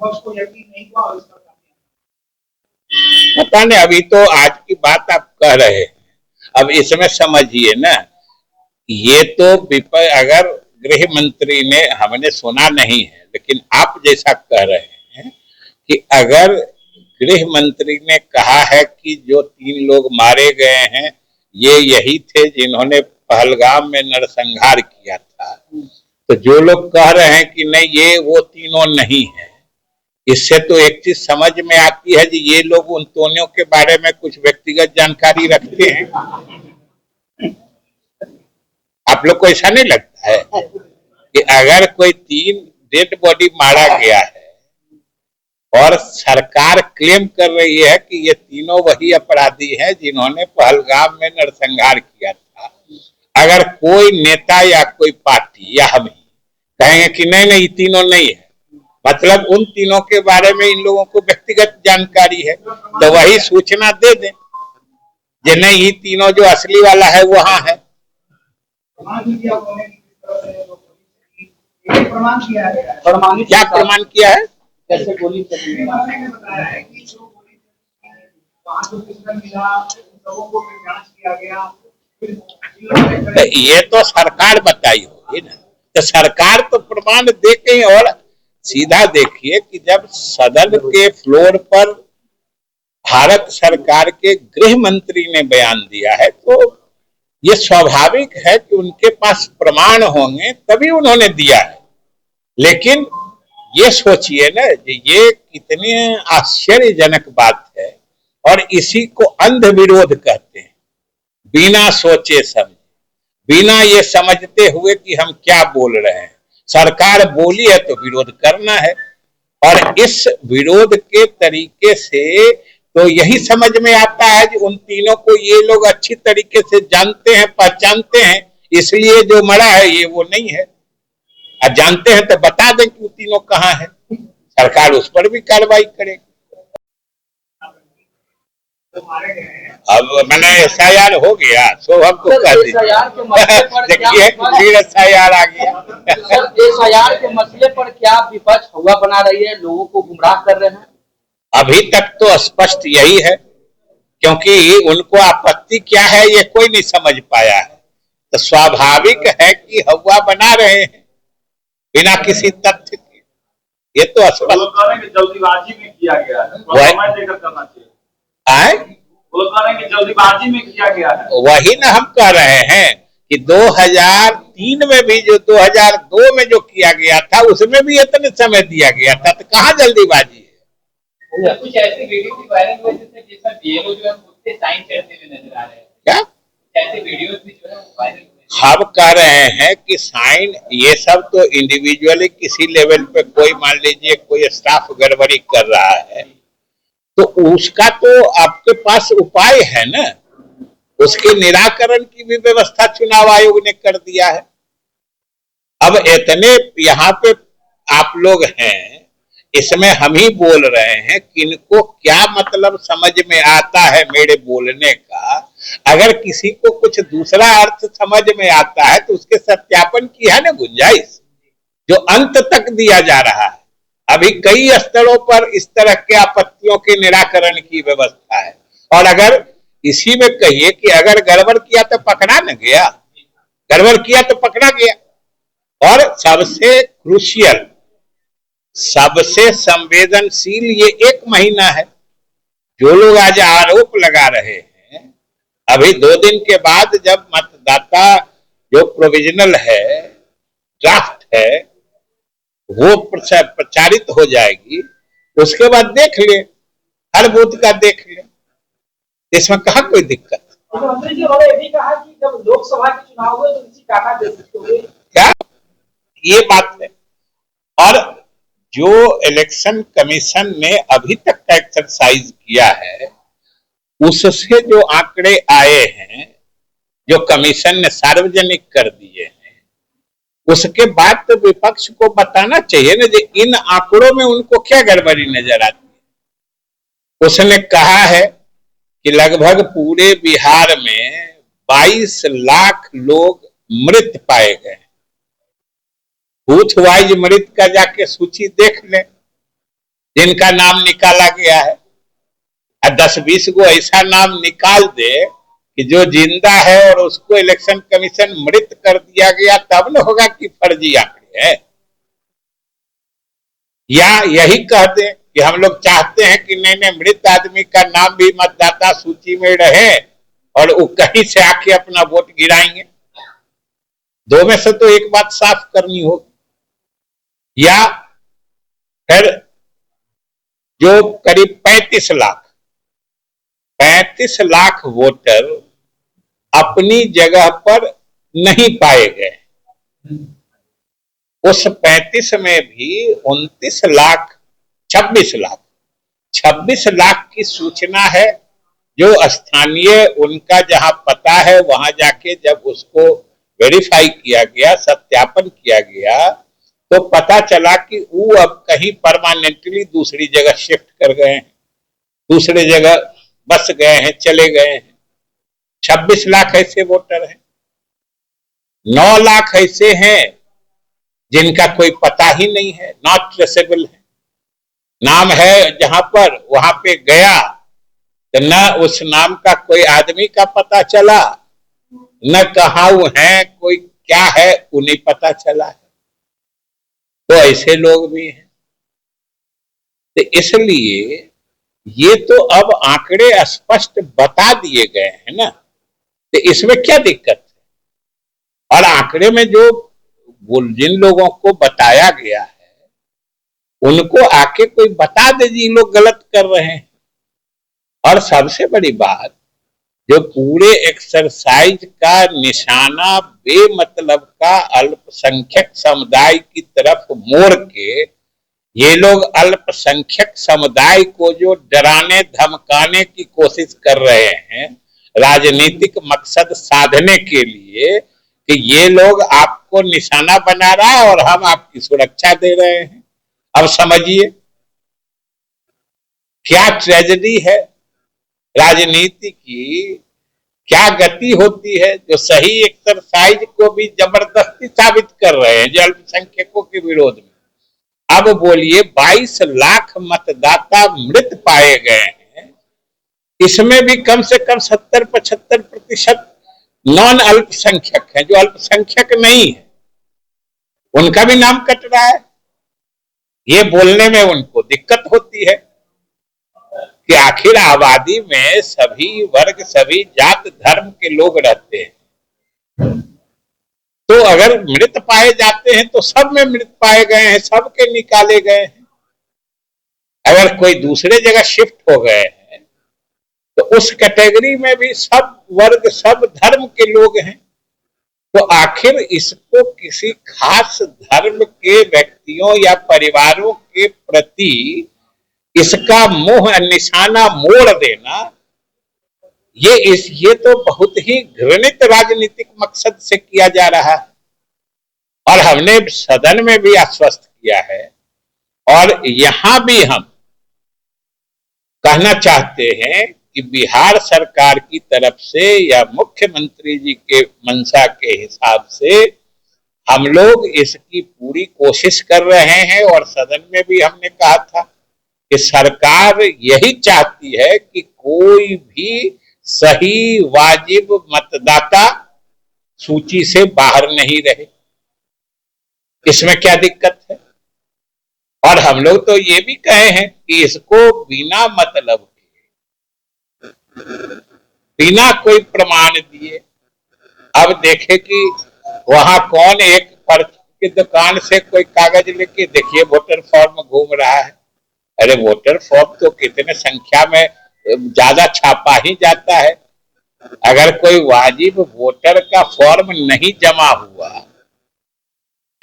विपक्ष को यकीन नहीं हुआ और इसका पता नहीं, अभी तो आज की बात आप कह रहे हैं, अब इसमें समझिए ना, ये तो विपक्ष, अगर गृह मंत्री ने, हमने सुना नहीं है, लेकिन आप जैसा कह रहे हैं कि अगर गृह मंत्री ने कहा है कि जो 3 लोग मारे गए हैं ये यही थे जिन्होंने पहलगाम में नरसंहार किया था, तो जो लोग कह रहे हैं कि नहीं ये वो तीनों नहीं है, इससे तो एक चीज समझ में आती है कि ये लोग उन दोनों के बारे में कुछ व्यक्तिगत जानकारी रखते हैं। आप लोग को ऐसा नहीं लगता है कि अगर कोई 3 डेड बॉडी मारा गया है और सरकार क्लेम कर रही है कि ये तीनों वही अपराधी हैं जिन्होंने पहलगाम में नरसंहार किया था, अगर कोई नेता या कोई पार्टी या हम ही कहेंगे कि नहीं नहीं तीनों नहीं है, मतलब उन तीनों के बारे में इन लोगों को व्यक्तिगत जानकारी है, तो वही सूचना दे दें कि नहीं ये तीनों जो असली वाला है वहां है। क्या प्रमाण किया है? कैसे गोली ये तो सरकार बताई होगी ना, तो सरकार तो प्रमाण दे के, और सीधा देखिए कि जब सदन के फ्लोर पर भारत सरकार के गृह मंत्री ने बयान दिया है तो ये स्वाभाविक है कि उनके पास प्रमाण होंगे तभी उन्होंने दिया है। लेकिन ये सोचिए ना, ये कितनी आश्चर्यजनक बात है, और इसी को अंध विरोध कहते हैं, बिना सोचे समझे, बिना ये समझते हुए कि हम क्या बोल रहे हैं, सरकार बोली है तो विरोध करना है, और इस विरोध के तरीके से तो यही समझ में आता है कि उन तीनों को ये लोग अच्छी तरीके से जानते हैं, पहचानते हैं, इसलिए जो मरा है ये वो नहीं है, और जानते हैं तो बता दें कि वो तीनों कहाँ है, सरकार उस पर भी कार्रवाई करेगी। अब मैंने SIR हो गया, सो हमको कह देखिए फिर SIR आ गया। SIR के मसले पर क्या विपक्ष हवा बना रही है, लोगों को गुमराह कर रहे हैं? अभी तक तो स्पष्ट यही है, क्योंकि उनको आपत्ति क्या है ये कोई नहीं समझ पाया है, तो स्वाभाविक है कि हवा बना रहे हैं बिना किसी तथ्य के, ये तो स्पष्ट जल्दीबाजी में किया गया है, समय देकर करना चाहिए। जल्दीबाजी में किया गया है, वही ना हम कह रहे हैं कि 2003 में भी जो 2002 में जो किया गया था उसमें भी इतने समय दिया गया था, तो कहाँ जल्दीबाजी है? कुछ ऐसे वीडियो भी वायरल हुए जिसमें BLO जो है उससे साइन करते हुए नजर आ रहे हैं, क्या ऐसे वीडियोस भी जो है वायरल हुए? हम कह रहे हैं कि साइन ये सब तो इंडिविजुअली किसी लेवल पे कोई मान लीजिए कोई स्टाफ गड़बड़ी कर रहा है तो उसका तो आपके पास उपाय है ना, उसके निराकरण की भी व्यवस्था चुनाव आयोग ने कर दिया है। अब इतने यहाँ पे आप लोग हैं, इसमें हम ही बोल रहे हैं, किनको क्या मतलब समझ में आता है मेरे बोलने का, अगर किसी को कुछ दूसरा अर्थ समझ में आता है तो उसके सत्यापन की है ना गुंजाइश, जो अंत तक दिया जा रहा है। अभी कई स्तरों पर इस तरह के आपत्तियों के निराकरण की व्यवस्था है, और अगर इसी में कहिए कि अगर गड़बड़ किया तो पकड़ा न गया, गड़बड़ किया तो पकड़ा गया, और सबसे क्रूशियल, सबसे संवेदनशील ये 1 महीना है। जो लोग आज आरोप लगा रहे हैं, अभी 2 दिन के बाद जब मतदाता जो प्रोविजनल है, ड्राफ्ट है, वो प्रचारित हो जाएगी, उसके बाद देख ले, हर बूथ का देख ले, इसमें कहा कोई दिक्कत। मुख्यमंत्री जी उन्होंने ये भी कहा कि जब लोकसभा के चुनाव हुए तो इसी काटा दे सकते हुए, क्या ये बात है। और जो इलेक्शन कमीशन ने अभी तक का एक्सरसाइज किया है उससे जो आंकड़े आए हैं, जो कमीशन ने सार्वजनिक कर दिए हैं, उसके बाद तो विपक्ष को बताना चाहिए ना, इन आंकड़ों में उनको क्या गड़बड़ी नजर आती है। उसने कहा है कि लगभग पूरे बिहार में 22 लाख लोग मृत पाए गए, बूथ वाइज मृत का जाके सूची देख ले, जिनका नाम निकाला गया है। 10-20 को ऐसा नाम निकाल दे कि जो जिंदा है और उसको इलेक्शन कमीशन मृत कर दिया गया, तब न होगा कि फर्जी आंकड़े हैं। या यही कह दे कि हम लोग चाहते हैं कि नहीं मृत आदमी का नाम भी मतदाता सूची में रहे और वो कहीं से आके अपना वोट गिराएंगे। दो में से तो एक बात साफ करनी होगी। या फिर जो करीब 35 लाख वोटर अपनी जगह पर नहीं पाए गए, उस 35 में भी 26 लाख की सूचना है जो स्थानीय उनका जहां पता है वहां जाके जब उसको वेरीफाई किया गया, सत्यापन किया गया, तो पता चला कि वो अब कहीं परमानेंटली दूसरी जगह शिफ्ट कर गए हैं, दूसरे जगह बस गए हैं, चले गए हैं। 26 लाख ऐसे वोटर हैं। 9 लाख ऐसे हैं जिनका कोई पता ही नहीं है, नॉट ट्रेसेबल है। नाम है जहां पर, वहां पे गया तो न उस नाम का कोई आदमी का पता चला, न कहाँ वो है, कोई क्या है वो नहीं पता चला है। तो ऐसे लोग भी हैं। तो इसलिए ये तो अब आंकड़े स्पष्ट बता दिए गए हैं ना, तो इसमें क्या दिक्कत है। और आंकड़े में जो जिन लोगों को बताया गया है उनको आके कोई बता दे जी लोग गलत कर रहे हैं। और सबसे बड़ी बात, जो पूरे एक्सरसाइज का निशाना बेमतलब का अल्पसंख्यक समुदाय की तरफ मोड़ के ये लोग अल्पसंख्यक समुदाय को जो डराने धमकाने की कोशिश कर रहे हैं राजनीतिक मकसद साधने के लिए कि ये लोग आपको निशाना बना रहा है और हम आपकी सुरक्षा दे रहे हैं। अब समझिए क्या ट्रेजेडी है राजनीति की, क्या गति होती है जो सही एक्सरसाइज को भी जबरदस्ती साबित कर रहे हैं जो अल्पसंख्यकों के विरोध में। अब बोलिए 22 लाख मतदाता मृत पाए गए हैं, इसमें भी कम से कम 70-75% नॉन अल्पसंख्यक है, जो अल्पसंख्यक नहीं है उनका भी नाम कट रहा है। ये बोलने में उनको दिक्कत होती है कि आखिर आबादी में सभी वर्ग, सभी जात धर्म के लोग रहते हैं, तो अगर मृत पाए जाते हैं तो सब में मृत पाए गए हैं, सबके निकाले गए हैं। अगर कोई दूसरे जगह शिफ्ट हो गए हैं तो उस कैटेगरी में भी सब वर्ग, सब धर्म के लोग हैं। तो आखिर इसको किसी खास धर्म के व्यक्तियों या परिवारों के प्रति इसका मुंह निशाना मोड़ देना, ये तो बहुत ही घृणित राजनीतिक मकसद से किया जा रहा है। और हमने सदन में भी आश्वस्त किया है और यहां भी हम कहना चाहते हैं कि बिहार सरकार की तरफ से या मुख्यमंत्री जी के मंशा के हिसाब से हम लोग इसकी पूरी कोशिश कर रहे हैं। और सदन में भी हमने कहा था कि सरकार यही चाहती है कि कोई भी सही वाजिब मतदाता सूची से बाहर नहीं रहे। इसमें क्या दिक्कत है। और हम लोग तो ये भी कहे हैं कि इसको बिना मतलब के, बिना कोई प्रमाण दिए, अब देखे कि वहां कौन एक पर्ची की दुकान से कोई कागज लेके देखिए वोटर फॉर्म घूम रहा है। अरे वोटर फॉर्म तो कितने संख्या में ज्यादा छापा ही जाता है। अगर कोई वाजिब वोटर का फॉर्म नहीं जमा हुआ,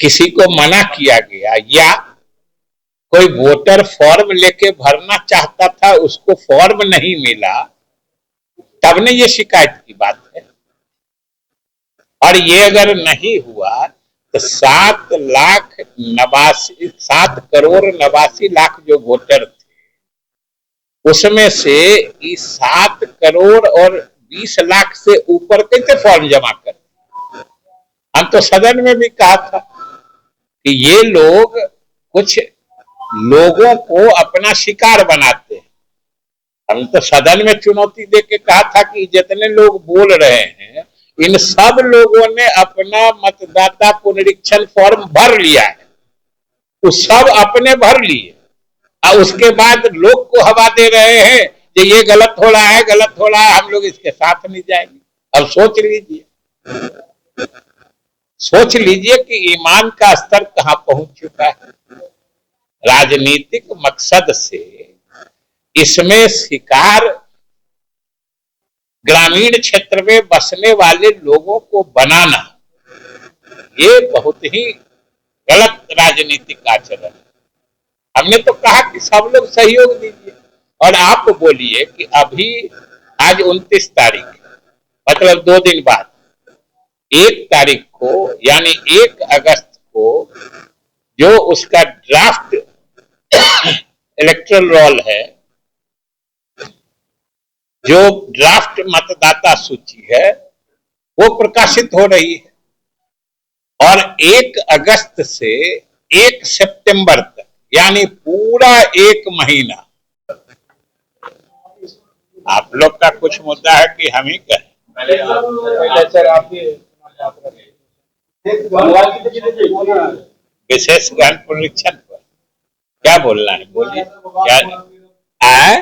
किसी को मना किया गया, या कोई वोटर फॉर्म लेके भरना चाहता था उसको फॉर्म नहीं मिला, तब ने ये शिकायत की बात है। और ये अगर नहीं हुआ तो 7 करोड़ 89 लाख जो वोटर थे उसमें से 7 करोड़ और 20 लाख से ऊपर कैसे फॉर्म जमा कर। हम तो सदन में भी कहा था कि ये लोग कुछ लोगों को अपना शिकार बनाते हैं। हम तो सदन में चुनौती दे के कहा था कि जितने लोग बोल रहे हैं इन सब लोगों ने अपना मतदाता पुनरीक्षण फॉर्म भर लिया है, वो सब अपने भर लिए और उसके बाद लोग को हवा दे रहे हैं कि ये गलत हो रहा है, गलत हो रहा है, हम लोग इसके साथ नहीं जाएंगे। अब सोच लीजिए कि ईमान का स्तर कहां पहुंच चुका है। राजनीतिक मकसद से इसमें शिकार ग्रामीण क्षेत्र में बसने वाले लोगों को बनाना, ये बहुत ही गलत राजनीतिक आचरण है। हमने तो कहा कि सब लोग सहयोग दीजिए और आप बोलिए कि अभी आज 29 तारीख, मतलब 2 दिन बाद 1 तारीख को यानी 1 अगस्त को जो उसका ड्राफ्ट इलेक्टोरल रोल है, जो ड्राफ्ट मतदाता सूची है, वो प्रकाशित हो रही है और 1 अगस्त से 1 सितंबर तक यानी पूरा 1 महीना। आप लोग का कुछ मुद्दा है कि हम ही कहें? विशेष गहन पुनरीक्षण पर क्या बोलना है, बोलिए। क्या आए?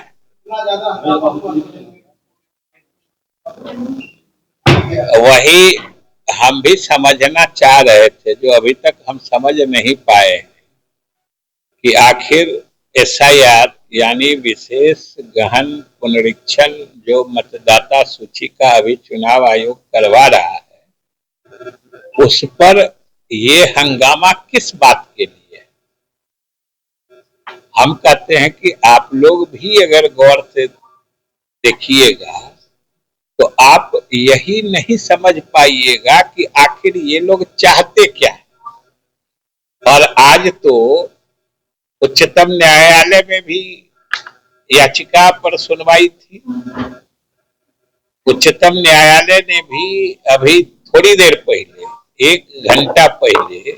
वही हम भी समझना चाह रहे थे, जो अभी तक हम समझ नहीं पाए कि आखिर SIR यानी विशेष गहन पुनरीक्षण जो मतदाता सूची का अभी चुनाव आयोग करवा रहा है, उस पर ये हंगामा किस बात के लिए है? हम कहते हैं कि आप लोग भी अगर गौर से देखिएगा तो आप यही नहीं समझ पाइएगा कि आखिर ये लोग चाहते क्या है। और आज तो उच्चतम न्यायालय में भी याचिका पर सुनवाई थी। उच्चतम न्यायालय ने भी अभी थोड़ी देर पहले, 1 घंटा पहले,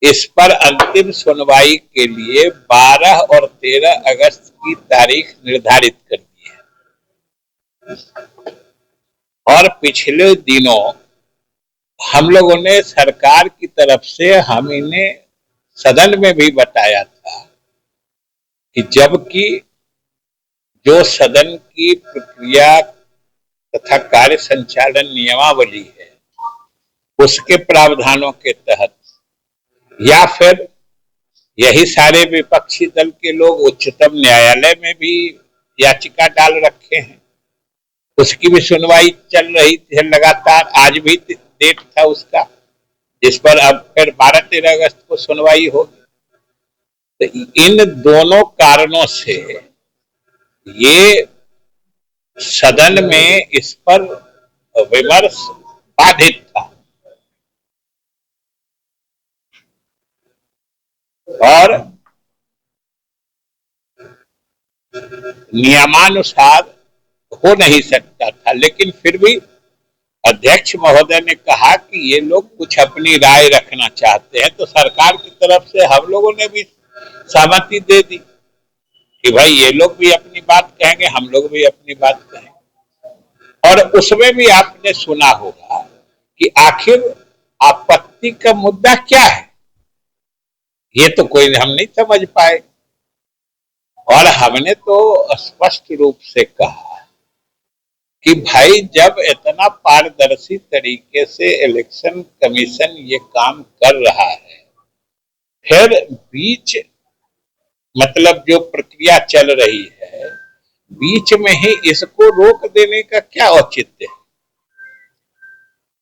इस पर अंतिम सुनवाई के लिए 12 और 13 अगस्त की तारीख निर्धारित कर दी है। और पिछले दिनों हम लोगों ने सरकार की तरफ से हम इन्हें सदन में भी बताया था कि जबकि जो सदन की प्रक्रिया तथा कार्य संचालन नियमावली है उसके प्रावधानों के तहत या फिर यही सारे विपक्षी दल के लोग उच्चतम न्यायालय में भी याचिका डाल रखे हैं, उसकी भी सुनवाई चल रही थी लगातार। आज भी डेट था उसका, जिस पर अब फिर 12-13 अगस्त को सुनवाई होगी। तो इन दोनों कारणों से ये सदन में इस पर विमर्श बाधित था और नियमानुसार हो नहीं सकता था। लेकिन फिर भी अध्यक्ष महोदय ने कहा कि ये लोग कुछ अपनी राय रखना चाहते हैं, तो सरकार की तरफ से हम लोगों ने भी सहमति दे दी कि भाई ये लोग भी अपनी बात कहेंगे, हम लोग भी अपनी बात कहेंगे। और उसमें भी आपने सुना होगा कि आखिर आपत्ति का मुद्दा क्या है, ये तो कोई हम नहीं समझ पाए। और हमने तो स्पष्ट रूप से कहा कि भाई जब इतना पारदर्शी तरीके से इलेक्शन कमीशन ये काम कर रहा है, फिर बीच मतलब जो प्रक्रिया चल रही है बीच में ही इसको रोक देने का क्या औचित्य है।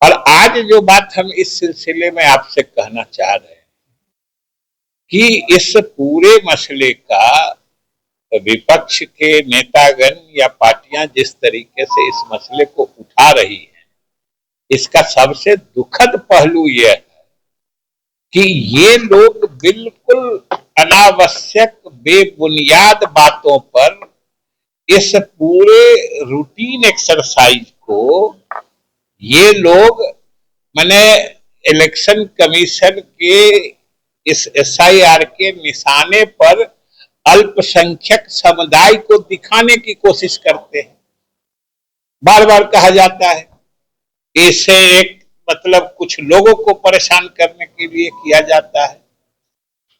और आज जो बात हम इस सिलसिले में आपसे कहना चाह रहे हैं कि इस पूरे मसले का विपक्ष के नेतागण या पार्टियां जिस तरीके से इस मसले को उठा रही हैं, इसका सबसे दुखद पहलू यह है कि ये लोग बिल्कुल अनावश्यक बेबुनियाद बातों पर इस पूरे रूटीन एक्सरसाइज को ये लोग माने इलेक्शन कमीशन के इस एसआईआर के निशाने पर अल्पसंख्यक समुदाय को दिखाने की कोशिश करते हैं। बार बार कहा जाता है कि इससे एक मतलब कुछ लोगों को परेशान करने के लिए किया जाता है।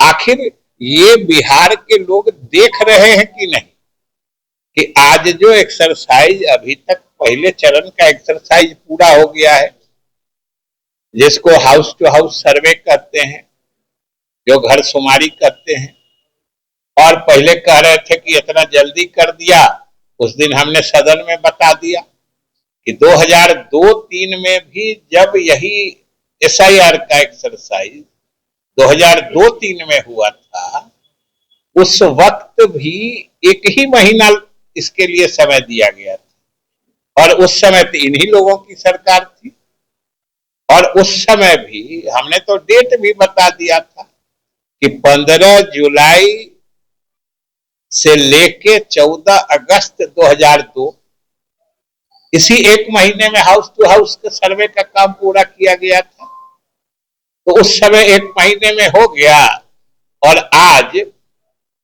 आखिर ये बिहार के लोग देख रहे हैं कि नहीं कि आज जो एक्सरसाइज अभी तक पहले चरण का एक्सरसाइज पूरा हो गया है, जिसको हाउस टू हाउस सर्वे कहते हैं, जो घर शुमारी कहते हैं, और पहले कह रहे थे कि इतना जल्दी कर दिया। उस दिन हमने सदन में बता दिया कि 2002-03 में भी जब यही एसआईआर का एक्सरसाइज 2002-03 में हुआ था, उस वक्त भी एक ही महीना इसके लिए समय दिया गया था, और उस समय तो इन्हीं लोगों की सरकार थी। और उस समय भी हमने तो डेट भी बता दिया था कि 15 जुलाई से लेके 14 अगस्त 2002, इसी एक महीने में हाउस टू हाउस के सर्वे का काम पूरा किया गया था। तो उस समय एक महीने में हो गया, और आज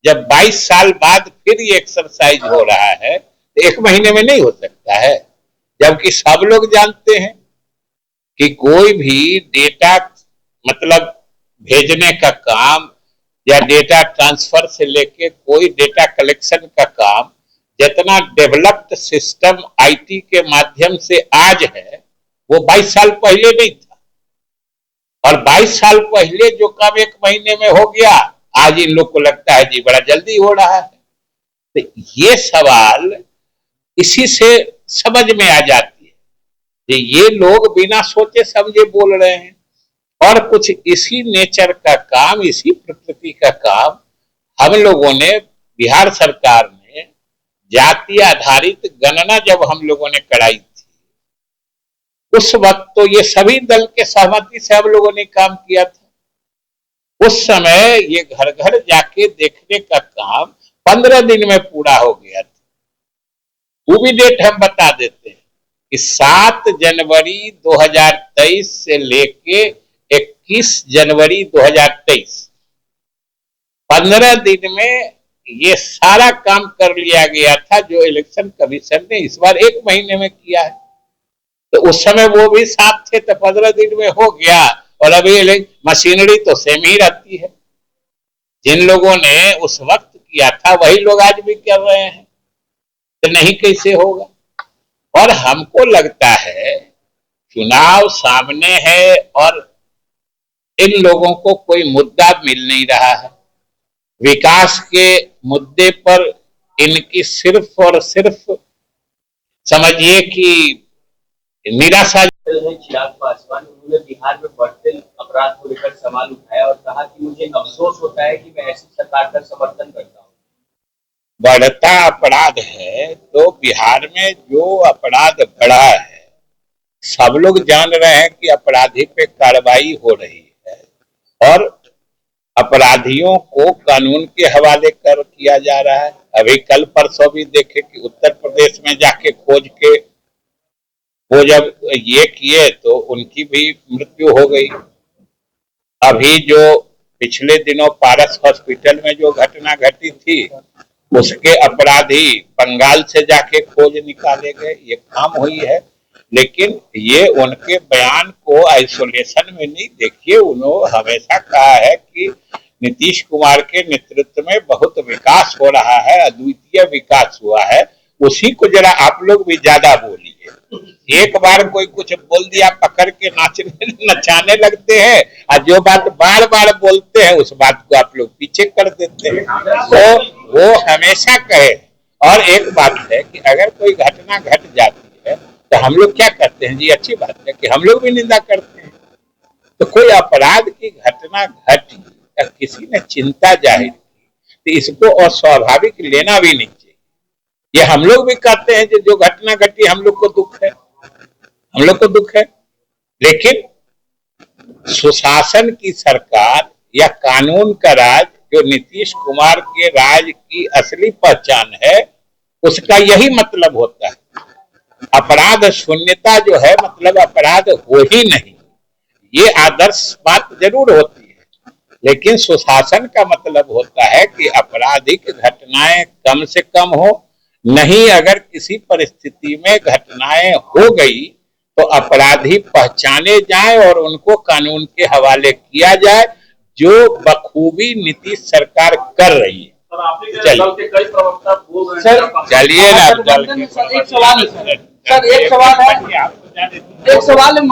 जब 22 साल बाद फिर ये एक्सरसाइज हो रहा है तो एक महीने में नहीं हो सकता है। जबकि सब लोग जानते हैं कि कोई भी डेटा मतलब भेजने का काम या डेटा ट्रांसफर से लेके कोई डेटा कलेक्शन का काम जितना डेवलप्ड सिस्टम आईटी के माध्यम से आज है, वो 22 साल पहले नहीं था। और 22 साल पहले जो काम एक महीने में हो गया, आज इन लोग को लगता है जी बड़ा जल्दी हो रहा है। तो ये सवाल इसी से समझ में आ जाती है कि ये लोग बिना सोचे समझे बोल रहे हैं, और कुछ इसी नेचर का काम, इसी प्रकृति का काम हम लोगों ने, बिहार सरकार ने जाति आधारित गणना जब हम लोगों ने कराई थी, उस वक्त तो ये सभी दल के सहमति से हम लोगों ने काम किया था। उस समय ये घर घर जाके देखने का काम 15 दिन में पूरा हो गया था। वो भी डेट हम बता देते हैं कि 7 जनवरी 2023 से लेके 21 जनवरी 2023, 15 दिन में ये सारा काम कर लिया गया था, जो इलेक्शन कमीशन ने इस बार एक महीने में किया है। तो उस समय वो भी साथ थे तो 15 दिन में हो गया, और अभी मशीनरी तो सेम ही रहती है। जिन लोगों ने उस वक्त किया था वही लोग आज भी कर रहे हैं, तो नहीं कैसे होगा। और हमको लगता है चुनाव सामने है और इन लोगों को कोई मुद्दा मिल नहीं रहा है। विकास के मुद्दे पर इनकी सिर्फ और सिर्फ समझिए कि निराशा। चिराग पासवान, उन्होंने बिहार में बढ़ते अपराध को लेकर सवाल उठाया और कहा कि मुझे अफसोस होता है कि मैं ऐसी सरकार का समर्थन करता हूँ। बढ़ता अपराध है तो बिहार में जो अपराध बढ़ा है, सब लोग जान रहे हैं कि अपराधी पे कार्रवाई हो रही है, और अपराधियों को कानून के हवाले कर किया जा रहा है। अभी कल परसों भी देखे कि उत्तर प्रदेश में जाके खोज के वो जब ये किए तो उनकी भी मृत्यु हो गई। अभी जो पिछले दिनों पारस हॉस्पिटल में जो घटना घटी थी, उसके अपराधी बंगाल से जाके खोज निकाले गए, ये काम हुई है। लेकिन ये उनके बयान को आइसोलेशन में नहीं देखिए, उन्होंने हमेशा कहा है कि नीतीश कुमार के नेतृत्व में बहुत विकास हो रहा है, अद्वितीय विकास हुआ है। उसी को जरा आप लोग भी ज्यादा बोलिए। एक बार कोई कुछ बोल दिया पकड़ के नाचने नचाने लगते हैं, और जो बात बार बार बोलते हैं उस बात को आप लोग पीछे कर देते हैं। तो वो हमेशा कहे। और एक बात है कि अगर कोई घटना घट जाती है तो हम लोग क्या करते हैं जी, अच्छी बात है कि हम लोग भी निंदा करते हैं। तो कोई अपराध की घटना घटी या किसी ने चिंता जाहिर की तो इसको अस्वाभाविक लेना भी नहीं चाहिए। ये हम लोग भी कहते हैं कि जो घटना घटी हम लोग को दुख है, हम लोग को दुख है। लेकिन सुशासन की सरकार या कानून का राज जो नीतीश कुमार के राज की असली पहचान है, उसका यही मतलब होता है। अपराध शून्यता जो है, मतलब अपराध हो ही नहीं, ये आदर्श बात जरूर होती है। लेकिन सुशासन का मतलब होता है कि आपराधिक घटनाएं कम से कम हो, नहीं अगर किसी परिस्थिति में घटनाएं हो गई तो अपराधी पहचाने जाएं और उनको कानून के हवाले किया जाए, जो बखूबी नीतीश सरकार कर रही है। सर आपने दल के कई प्रवक्ता बोल रहे हैं सर, चलिए ना आप दल के सर एक सवाल है सर, एक सवाल है, एक सवाल है